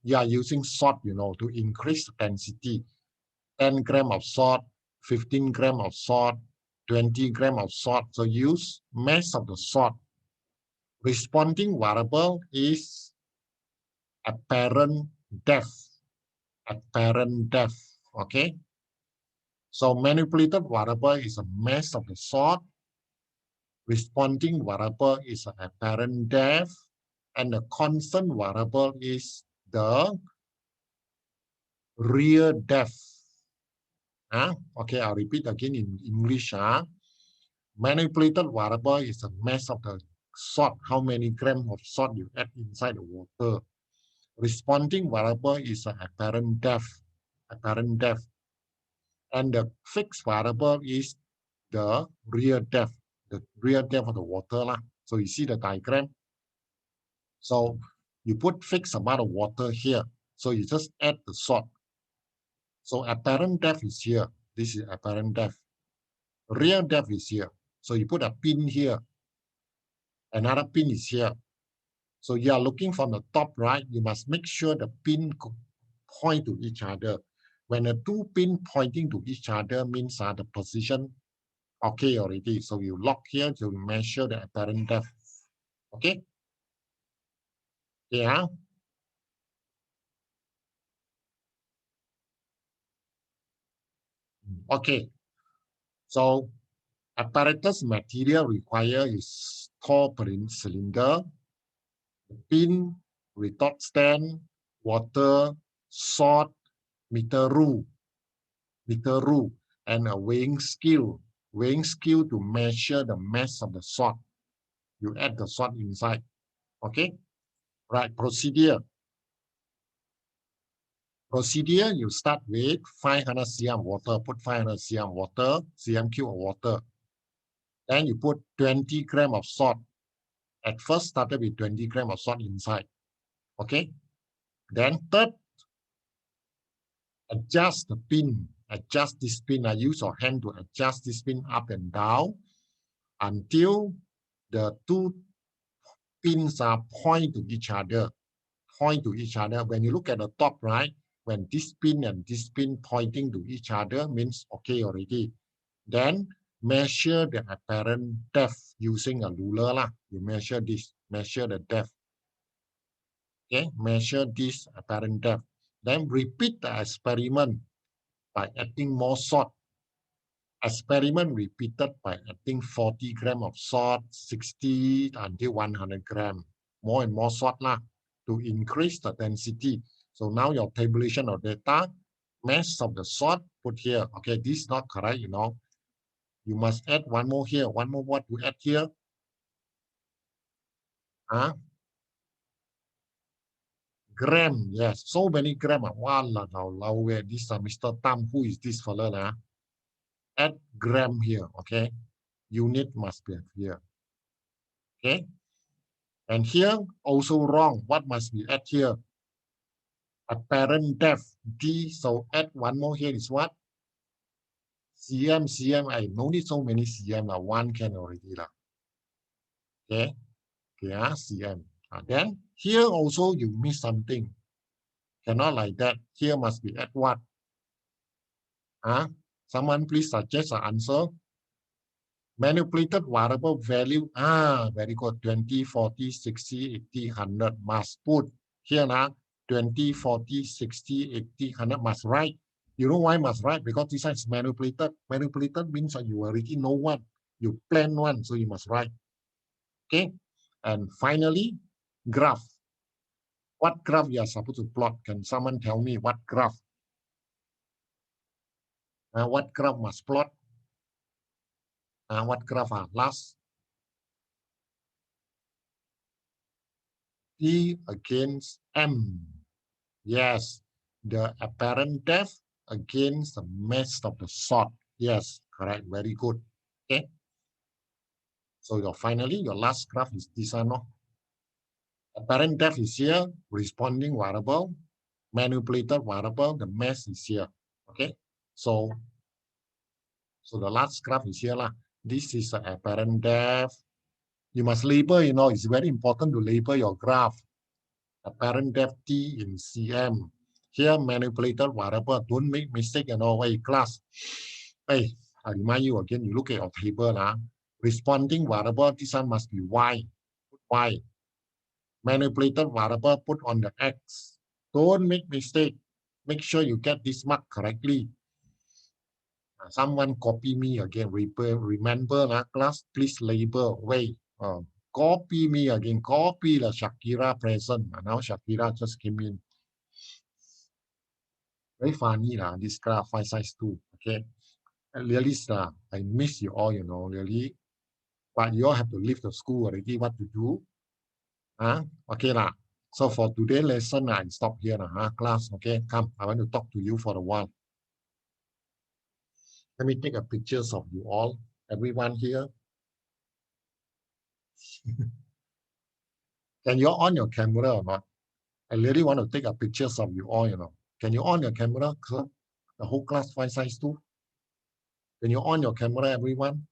[SPEAKER 1] You are using salt, to increase density. 10 gram of salt, 15 gram of salt, 20 gram of salt. So use mass of the salt. Responding variable is apparent depth. Apparent depth. Okay. So manipulated variable is a mass of the salt. Responding variable is an apparent depth. And the constant variable is the real depth. Okay, I'll repeat again in English. Manipulated variable is the mass of the salt, how many grams of salt you add inside the water. Responding variable is an apparent depth. Apparent depth. And the fixed variable is the real depth. The real depth of the water. So you see the diagram. So you put fixed amount of water here. So you just add the salt. So apparent depth is here. This is apparent depth. Real depth is here. So you put a pin here. Another pin is here. So you are looking from the top right. You must make sure the pin point to each other. When the two pin pointing to each other means the position okay already. So you lock here to measure the apparent depth. Okay. Yeah. Okay. So apparatus material required is tall cylinder, pin, retort stand, water, salt, meter rule, and a weighing scale. Weighing scale to measure the mass of the salt. You add the salt inside. Okay. Right. Procedure. Procedure, you start with 500 cm water. Put 500 cm water, cm cube of water. Then you put 20 gram of salt. At first started with 20 gram of salt inside. Okay. Then third, adjust the pin. Adjust this pin. I use your hand to adjust this pin up and down until the two pins are point to each other. Point to each other. When you look at the top, right? When this pin and this pin pointing to each other means okay already. Then measure the apparent depth using a ruler lah. You measure this, measure the depth. Okay, measure this apparent depth. Then repeat the experiment by adding more salt. Experiment repeated by adding 40 grams of salt, 60 until 100 grams. More and more salt lah to increase the density. So now your tabulation of data, mass of the salt put here. Okay, this is not correct, you know. You must add one more here. One more what to add here? Huh? Gram, yes. So many gram. Where this Mr. Tam, who is this fellow? Nah? Add gram here, okay? Unit must be here. Okay? And here also wrong. What must be add here? Apparent depth, D. So add one more here is what? cm. I no need so many cm. One can already. Okay? Okay, cm. Then here also you miss something. Cannot like that. Here must be at what? Someone please suggest an answer. Manipulated variable value. Very good. 20, 40, 60, 80, 100 must put here now. 20, 40, 60, 80, 100 must write. You know why must write? Because this is manipulated. Manipulated means that you already know one. You plan one, so you must write. Okay. And finally, graph. What graph you are supposed to plot? Can someone tell me what graph? What graph must plot? What graph last? P against M. Yes, the apparent depth against the mass of the salt. Yes, correct. Very good. Okay. So finally, your last graph is this one. No? Apparent depth is here, responding variable, manipulated variable, the mass is here. Okay. So the last graph is here. This is the apparent depth. You must label, you know, it's very important to label your graph. Apparent depth T in cm. Here, manipulated variable. Don't make mistake, you know. Hey, class. Hey, I remind you again, you look at your table. Responding variable, this one must be Y. Put Y. Manipulated variable, put on the X. Don't make mistake. Make sure you get this mark correctly. Someone copy me again. Remember, class, please label. Wait. Copy me again. Copy the Shakira present. Now Shakira just came in. Very funny, this graph 5 size 2. Okay. Really, I miss you all, you know, really. But you all have to leave the school already. What to do? Okay. So for today's lesson, I stop here. Class. Okay. Come. I want to talk to you for a while. Let me take a pictures of you all. Everyone here. Can you on your camera or not? I really want to take a pictures of you all, you know. Can you on your camera, sir? The whole class 5 size 2. Can you on your camera, everyone?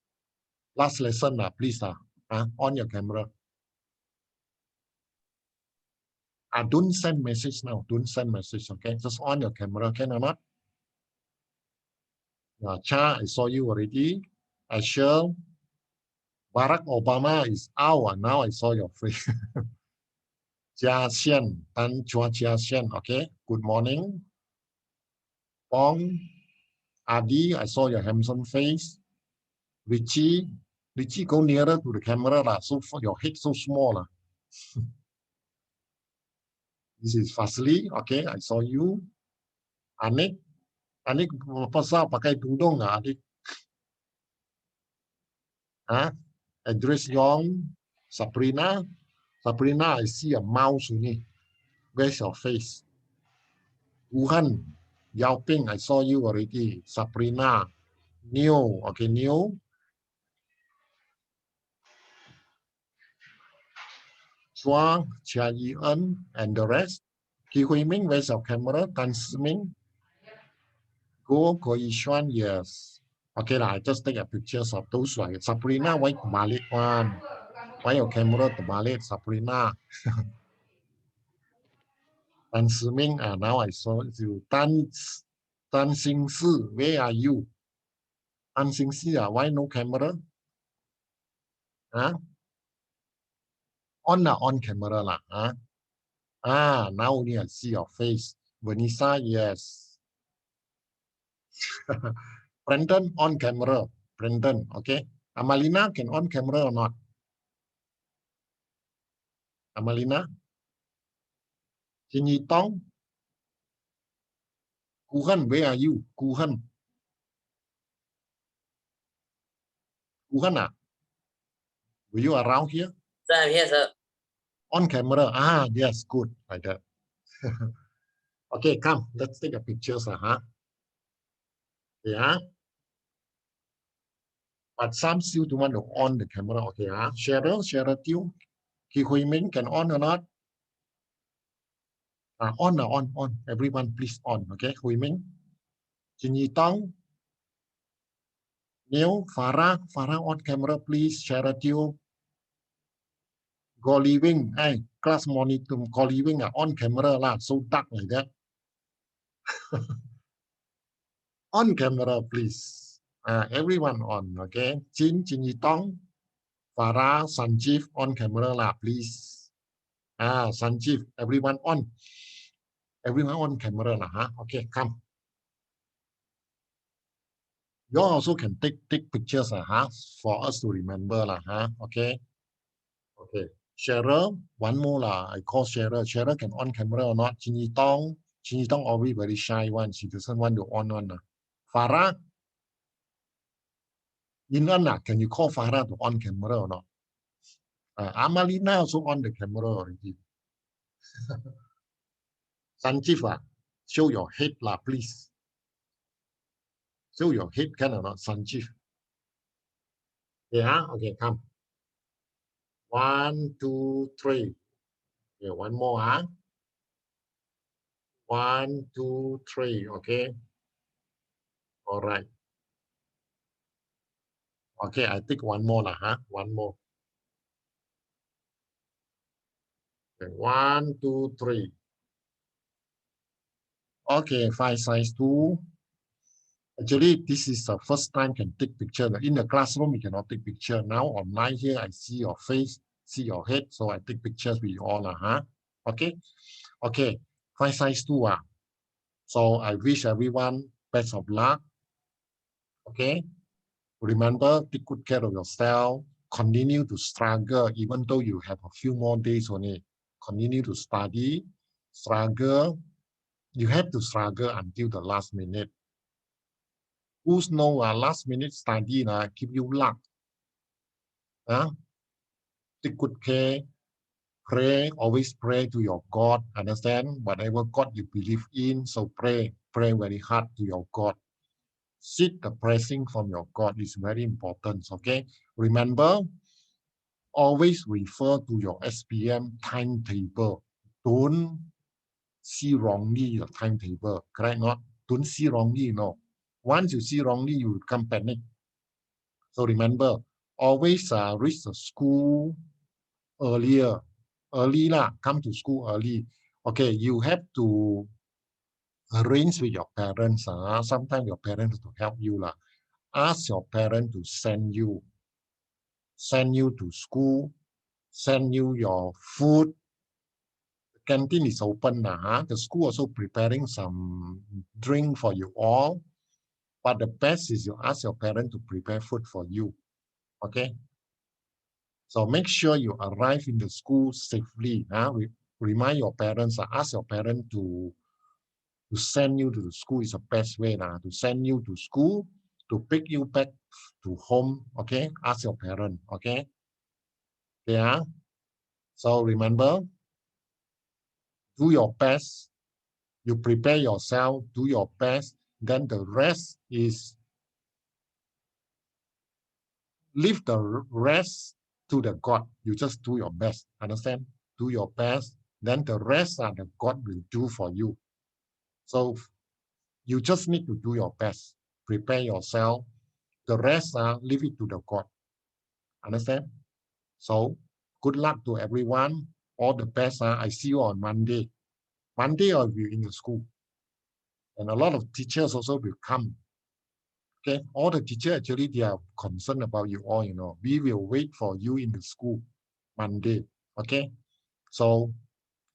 [SPEAKER 1] Last lesson, please, on your camera. Don't send message now. Don't send message, okay? Just on your camera, can or not? Cha, I saw you already. Asher, Barack Obama is out. Now I saw your face. Jia Xian, Tan Chua Jia Xian, okay? Good morning. Pong, Adi, I saw your handsome face. Richie, go nearer to the camera, so your head so small. This is Fasli, okay? I saw you. Anik, pasal pakai tudung Adik? Address Young, Sabrina, I see a mouse in it. Where's your face? Wuhan, Yao Ping, I saw you already. Sabrina, New, okay, New. Chua, Chia Yi-en, and the rest. Ki Hui Ming, where's your camera? Tan Si-ming. Go, Ko Yi-xuan, yes. Okay, I just take a pictures of those. Sabrina, wait, Malik one. Why your camera terbalik, Sabrina? And swimming, now I saw you. Tan Xingsi, where are you? Tan Xingsi, why no camera? Huh? On camera lah. Huh? Now only I see your face. Vanessa, yes. Brendan, on camera. Brendan, okay. Amalina can on camera or not? Amalina? Jin Yi Tong? Kuhan, where are you? Kuhan? Kuhan, were you around here?
[SPEAKER 5] Sir, I'm here, sir.
[SPEAKER 1] On camera. Yes, good. Like that. Okay, come. Let's take a pictures. Yeah. But some still don't want to on the camera. Okay, Cheryl Tew, Ki Hui Ming can on or not? On. Everyone, please on. Okay, Hui Ming, Jin Yi Tong, Neil, Farah on camera, please. Cheryl Tew, Go Living, hey, class monitor, Go Living on camera lah. So dark like that. On camera, please. Everyone on. Okay, Jin Yi Tong, Farah, Sanjeev on camera lah, please. Sanjeev, everyone on. Everyone on camera lah, Okay, come. You also can take pictures for us to remember lah, Okay. Okay. Cheryl, one more lah. I call Cheryl. Cheryl can on camera or not? Jin Yi Tong always very shy one. She doesn't want to on one. Farah, can you call Farah to on camera or not? Amalina also on the camera already. Sanjeev, show your head lah, please. Show your head, can or not, Sanjeev? Yeah, okay, come. 1, 2, 3. Okay, one more, 1, 2, 3. Okay. All right. Okay, I take one more lah, One more. Okay, 1, 2, 3. Okay, 5 size 2. Actually, this is the first time can take picture. In the classroom, you cannot take picture. Now online here, I see your face, see your head, so I take pictures with you all lah, Okay. Okay, 5 size 2 So I wish everyone best of luck. Okay. Remember, take good care of yourself. Continue to struggle, even though you have a few more days only. Continue to study, struggle. You have to struggle until the last minute. Who's know last minute study give you luck. Take good care. Pray, always pray to your God. Understand? Whatever God you believe in, so pray very hard to your God. Seek the blessing from your God is very important. Okay. Remember, always refer to your SPM timetable. Don't see wrongly your timetable. Correct? Not don't see wrongly. No. Once you see wrongly, you become panic. So remember, always reach the school earlier. Early lah. Come to school early. Okay. You have to arrange with your parents. Sometimes your parents to help you lah. Ask your parents to send you to school, send you your food. The canteen is open now. The school also preparing some drink for you all. But the best is you ask your parents to prepare food for you. Okay. So make sure you arrive in the school safely. Remind your parents, ask your parents to send you to the school is the best way to send you to school, to pick you back to home. Okay. Ask your parents. Okay. Yeah. So remember, do your best. You prepare yourself, do your best. Then the rest is leave the rest to the God. You just do your best. Understand? Do your best. Then the rest the God will do for you. So you just need to do your best. Prepare yourself. The rest leave it to the God. Understand? So Good luck to everyone. All the best. I see you on Monday. Monday I'll be in the school. And a lot of teachers also will come. Okay, all the teachers actually they are concerned about you all, We will wait for you in the school Monday. Okay. So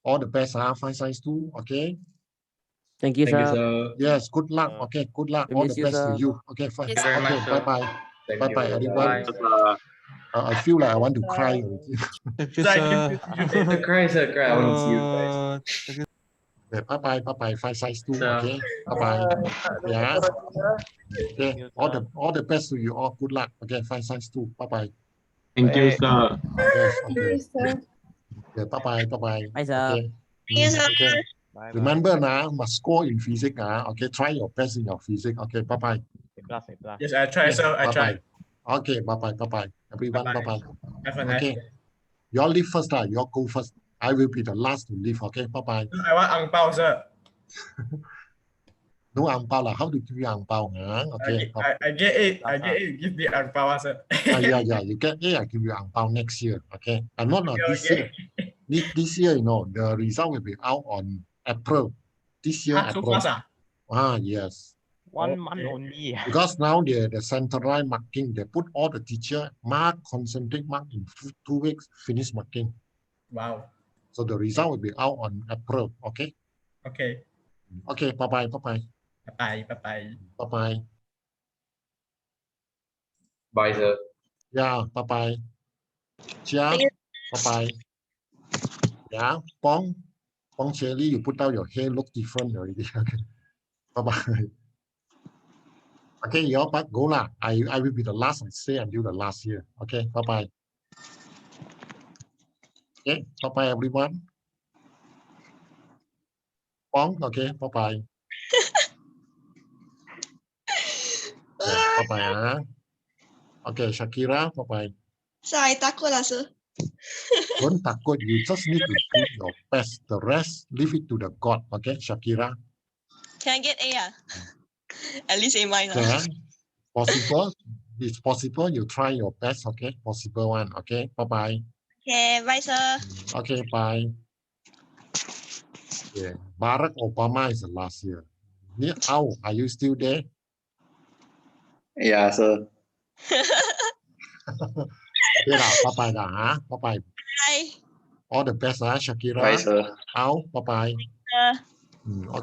[SPEAKER 1] all the best, 5 science 2, okay?
[SPEAKER 5] Thank you,
[SPEAKER 2] Thank you,
[SPEAKER 5] sir.
[SPEAKER 2] sir.
[SPEAKER 1] Yes, good luck. Okay, good luck.
[SPEAKER 5] We
[SPEAKER 1] All
[SPEAKER 5] miss
[SPEAKER 1] the
[SPEAKER 5] you,
[SPEAKER 1] best to
[SPEAKER 5] sir.
[SPEAKER 1] you. Okay, fine.
[SPEAKER 6] Thank you very
[SPEAKER 1] Okay,
[SPEAKER 6] much, sir.
[SPEAKER 1] bye-bye.
[SPEAKER 2] Thank
[SPEAKER 1] Bye-bye,
[SPEAKER 2] you.
[SPEAKER 1] everyone.
[SPEAKER 2] Bye.
[SPEAKER 1] I feel like I want to cry.
[SPEAKER 4] Thank you,
[SPEAKER 2] Sir,
[SPEAKER 4] sir.
[SPEAKER 2] sir, cry, sir, cry. I want to see you guys.
[SPEAKER 4] Thank you.
[SPEAKER 1] Okay, bye-bye, 5 size 2,
[SPEAKER 2] Sir.
[SPEAKER 1] okay? Bye-bye. Yeah. Okay, all the best to you all. Good luck. Okay, 5 size 2. Bye-bye.
[SPEAKER 6] Thank you, sir.
[SPEAKER 1] Yes,
[SPEAKER 7] Thank
[SPEAKER 1] okay.
[SPEAKER 7] you, sir.
[SPEAKER 1] Okay, bye-bye, bye-bye.
[SPEAKER 5] Bye, sir.
[SPEAKER 1] Okay. Okay. Remember now, must score in physics. Okay, try your best in your physics. Okay, bye-bye.
[SPEAKER 2] Yes, I try, sir. I try.
[SPEAKER 1] Bye-bye. Okay, bye-bye. Everyone,
[SPEAKER 2] Bye-bye.
[SPEAKER 1] bye-bye.
[SPEAKER 2] Have a nice
[SPEAKER 1] Okay.
[SPEAKER 2] day.
[SPEAKER 1] You all leave first. You all go first. I will be the last to leave. Okay, bye-bye.
[SPEAKER 2] I want ang pao, sir.
[SPEAKER 1] No ang pao lah. How to give you ang pao? Okay.
[SPEAKER 2] I get it. I get it. Give me ang pao, sir.
[SPEAKER 1] Yeah. You get A, I give you ang pao next year. Okay. And not this
[SPEAKER 2] Okay.
[SPEAKER 1] year. This year, the result will be out on April. This year,
[SPEAKER 2] So
[SPEAKER 1] April.
[SPEAKER 2] fast,
[SPEAKER 1] Yes.
[SPEAKER 8] 1 month only.
[SPEAKER 1] Because now the centralized marking, they put all the teacher mark, concentrate mark in 2 weeks, finish marking.
[SPEAKER 2] Wow.
[SPEAKER 1] So the result will be out on April. Okay.
[SPEAKER 2] Okay.
[SPEAKER 1] Okay. Bye-bye. Bye-bye.
[SPEAKER 2] Bye-bye. Bye-bye.
[SPEAKER 1] Bye-bye.
[SPEAKER 2] Bye, sir.
[SPEAKER 1] Yeah. Bye-bye. Chia. Bye-bye. Yeah. Pong Cherry, you put out your hair, look different already. Okay. Bye-bye. Okay, you all go lah. I will be the last. I stay until the last year. Okay. Bye-bye. Okay. Bye-bye, everyone. Pong. Okay. Bye-bye. Yeah, bye-bye. Okay, Shakira. Bye-bye.
[SPEAKER 7] Saya takut lah, sir.
[SPEAKER 1] Don't takut. You just need to do your best. The rest, leave it to the God. Okay, Shakira.
[SPEAKER 7] Can I get A? At least A minus.
[SPEAKER 1] Yeah. Possible. It's possible. You try your best. Okay. Possible one. Okay. Bye-bye.
[SPEAKER 7] Okay, bye, sir.
[SPEAKER 1] Okay. Bye. Yeah. Barack Obama is the last year. How are you still there?
[SPEAKER 3] Yeah, sir.
[SPEAKER 1] Okay lah. Bye-bye lah. Bye-bye.
[SPEAKER 7] Bye.
[SPEAKER 1] All the best Shakira.
[SPEAKER 3] Bye, sir.
[SPEAKER 1] How? Bye-bye.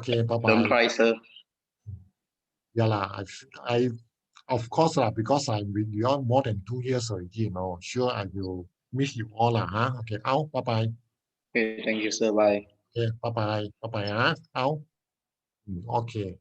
[SPEAKER 1] Okay. Bye-bye.
[SPEAKER 3] Don't cry, sir.
[SPEAKER 1] Yeah lah. I of course lah, because I'm with you all more than 2 years already, Sure, I will miss you all lah. Okay. Out. Bye-bye.
[SPEAKER 3] Okay, thank you, sir. Bye.
[SPEAKER 1] Okay. Bye-bye. Bye-bye. Out. Okay.